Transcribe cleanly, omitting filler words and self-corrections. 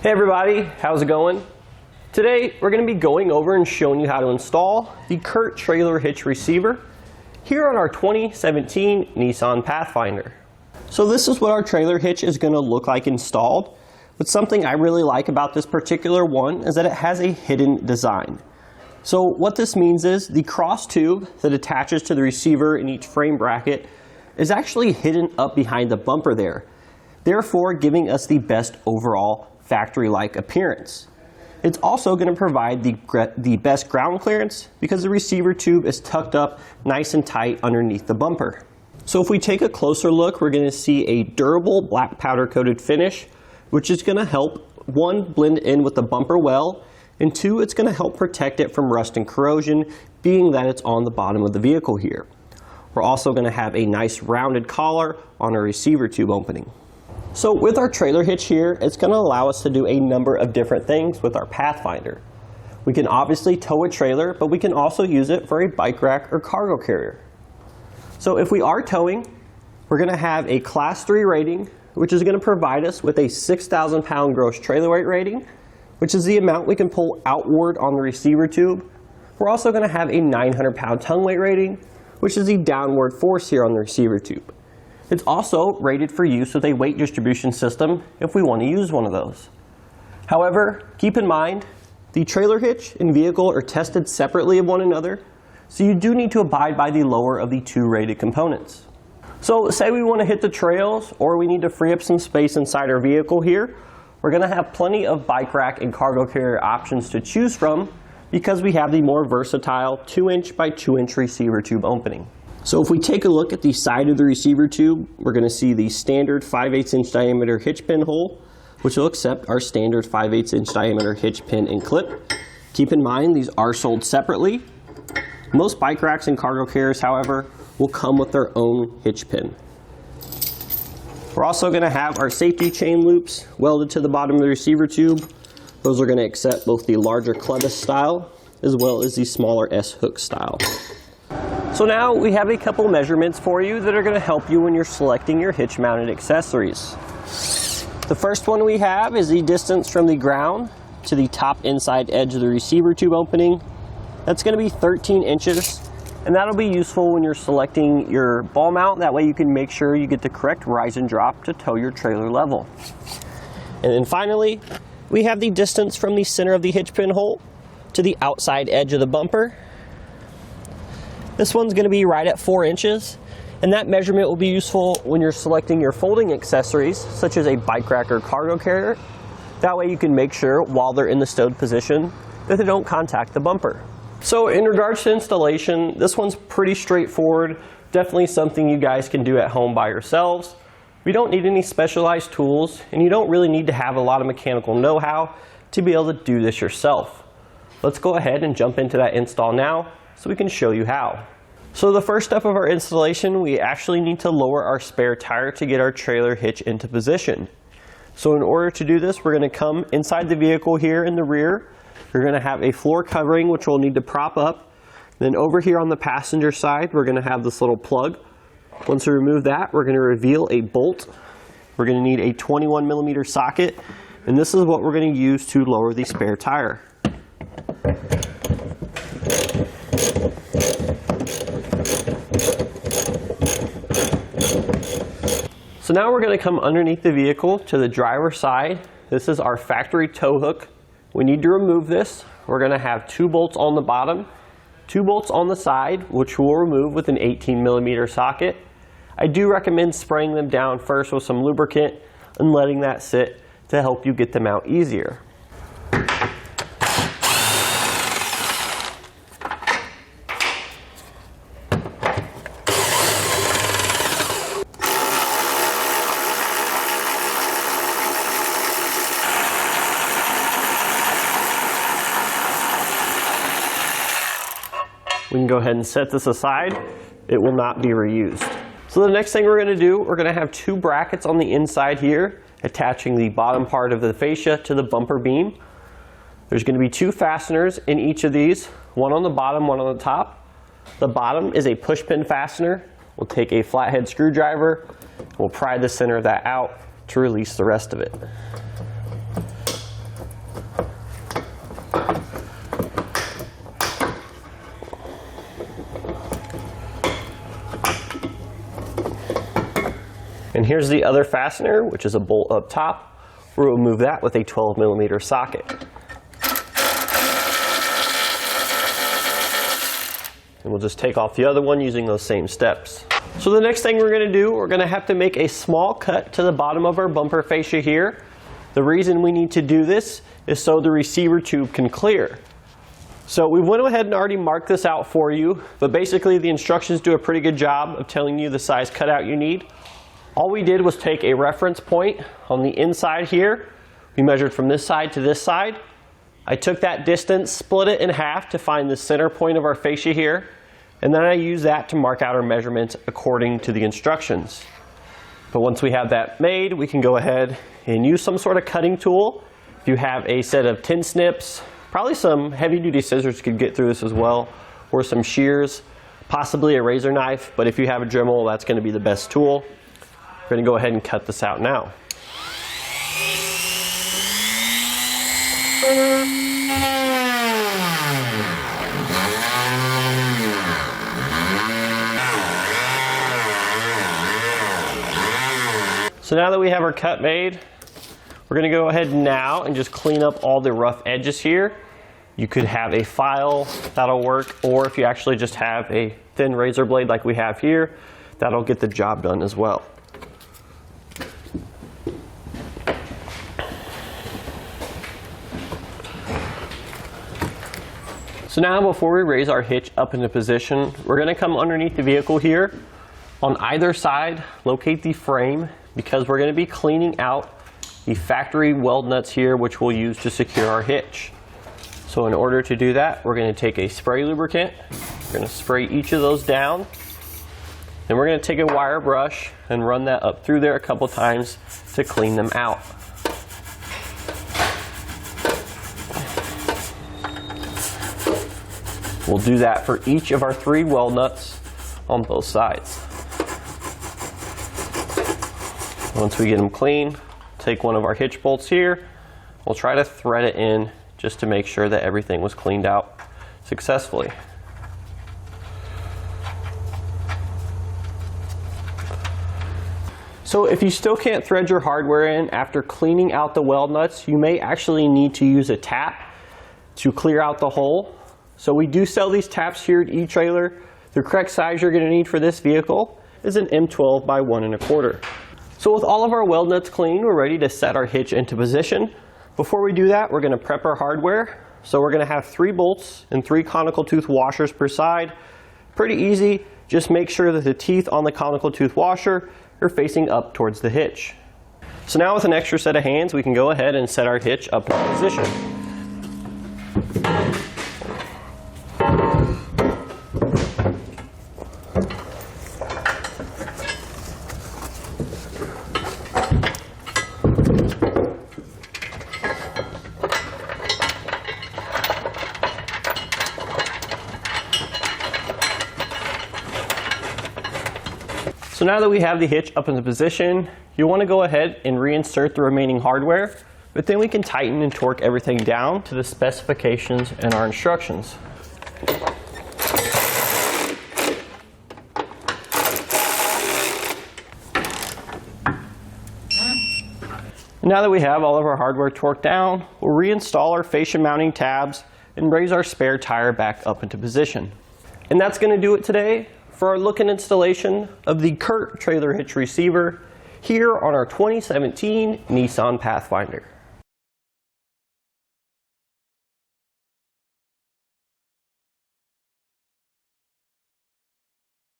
Hey everybody, how's it going? Today we're going to be going over and showing you how to install the CURT Trailer Hitch receiver here on our 2017 Nissan Pathfinder. So this is what our trailer hitch is going to look like installed, but something I really like about this particular one is that it has a hidden design. So what this means is the cross tube that attaches to the receiver in each frame bracket is actually hidden up behind the bumper there, therefore giving us the best overall factory-like appearance. It's also going to provide the best ground clearance because the receiver tube is tucked up nice and tight underneath the bumper. So if we take a closer look, we're going to see a durable black powder coated finish, which is going to help, one, blend in with the bumper well, and two, it's going to help protect it from rust and corrosion, being that it's on the bottom of the vehicle here. We're also going to have a nice rounded collar on our receiver tube opening. So with our trailer hitch here, it's going to allow us to do a number of different things with our Pathfinder. We can obviously tow a trailer, but we can also use it for a bike rack or cargo carrier. So if we are towing, we're going to have a Class 3 rating, which is going to provide us with a 6,000 pound gross trailer weight rating, which is the amount we can pull outward on the receiver tube. We're also going to have a 900 pound tongue weight rating, which is the downward force here on the receiver tube. It's also rated for use with a weight distribution system if we want to use one of those. However, keep in mind, the trailer hitch and vehicle are tested separately of one another, so you do need to abide by the lower of the two rated components. So say we want to hit the trails or we need to free up some space inside our vehicle here, we're going to have plenty of bike rack and cargo carrier options to choose from because we have the more versatile 2-inch by 2-inch receiver tube opening. So if we take a look at the side of the receiver tube, we're going to see the standard 5/8 inch diameter hitch pin hole, which will accept our standard 5/8 inch diameter hitch pin and clip. Keep in mind these are sold separately. Most bike racks and cargo carriers, however, will come with their own hitch pin. We're also going to have our safety chain loops welded to the bottom of the receiver tube. Those are going to accept both the larger clevis style as well as the smaller S-hook style. So now we have a couple measurements for you that are going to help you when you're selecting your hitch mounted accessories. The first one we have is the distance from the ground to the top inside edge of the receiver tube opening. That's going to be 13 inches. And that'll be useful when you're selecting your ball mount. That way you can make sure you get the correct rise and drop to tow your trailer level. And then finally, we have the distance from the center of the hitch pin hole to the outside edge of the bumper. This one's going to be right at 4 inches. And that measurement will be useful when you're selecting your folding accessories, such as a bike rack or cargo carrier. That way you can make sure while they're in the stowed position that they don't contact the bumper. So in regards to installation, this one's pretty straightforward. Definitely something you guys can do at home by yourselves. You don't need any specialized tools, and you don't really need to have a lot of mechanical know-how to be able to do this yourself. Let's go ahead and jump into that install now so we can show you how. So the first step of our installation, we actually need to lower our spare tire to get our trailer hitch into position. So in order to do this, we're going to come inside the vehicle here in the rear. You're going to have a floor covering which we'll need to prop up. Then over here on the passenger side, we're going to have this little plug. Once we remove that, we're going to reveal a bolt. We're going to need a 21 millimeter socket, and this is what we're going to use to lower the spare tire. So now we're going to come underneath the vehicle to the driver's side. This is our factory tow hook. We need to remove this. We're going to have 2 bolts on the bottom, 2 bolts on the side, which we'll remove with an 18 millimeter socket. I do recommend spraying them down first with some lubricant and letting that sit to help you get them out easier. We can go ahead and set this aside. It will not be reused. So the next thing we're going to do, we're going to have 2 brackets on the inside here, attaching the bottom part of the fascia to the bumper beam. There's going to be 2 fasteners in each of these, one on the bottom, one on the top. The bottom is a push pin fastener. We'll take a flathead screwdriver, we'll pry the center of that out to release the rest of it. And here's the other fastener, which is a bolt up top. We'll remove that with a 12mm socket. And we'll just take off the other one using those same steps. So the next thing we're going to do, we're going to have to make a small cut to the bottom of our bumper fascia here. The reason we need to do this is so the receiver tube can clear. So we went ahead and already marked this out for you, but basically the instructions do a pretty good job of telling you the size cutout you need. All we did was take a reference point on the inside here. We measured from this side to this side. I took that distance, split it in half to find the center point of our fascia here, and then I used that to mark out our measurements according to the instructions. But once we have that made, we can go ahead and use some sort of cutting tool. If you have a set of tin snips, probably some heavy-duty scissors could get through this as well, or some shears, possibly a razor knife, but if you have a Dremel, that's going to be the best tool. We're going to go ahead and cut this out now. So now that we have our cut made, we're going to go ahead now and just clean up all the rough edges here. You could have a file, that'll work, or if you actually just have a thin razor blade like we have here, that'll get the job done as well. So now before we raise our hitch up into position, we're going to come underneath the vehicle here. On either side, locate the frame because we're going to be cleaning out the factory weld nuts here, which we'll use to secure our hitch. So in order to do that, we're going to take a spray lubricant. We're going to spray each of those down. Then we're going to take a wire brush and run that up through there a couple times to clean them out. We'll do that for each of our 3 weld nuts on both sides. Once we get them clean, take one of our hitch bolts here. We'll try to thread it in just to make sure that everything was cleaned out successfully. So if you still can't thread your hardware in after cleaning out the weld nuts, you may actually need to use a tap to clear out the hole. So we do sell these taps here at eTrailer. The correct size you're going to need for this vehicle is an M12 by 1 1/4. So with all of our weld nuts clean, we're ready to set our hitch into position. Before we do that, we're going to prep our hardware. So we're going to have 3 bolts and 3 conical tooth washers per side. Pretty easy. Just make sure that the teeth on the conical tooth washer are facing up towards the hitch. So now with an extra set of hands, we can go ahead and set our hitch up into position. So now that we have the hitch up into position, you'll want to go ahead and reinsert the remaining hardware, but then we can tighten and torque everything down to the specifications and our instructions. Now that we have all of our hardware torqued down, we'll reinstall our fascia mounting tabs and raise our spare tire back up into position. And that's going to do it today for our look and installation of the CURT Trailer Hitch receiver here on our 2017 Nissan Pathfinder.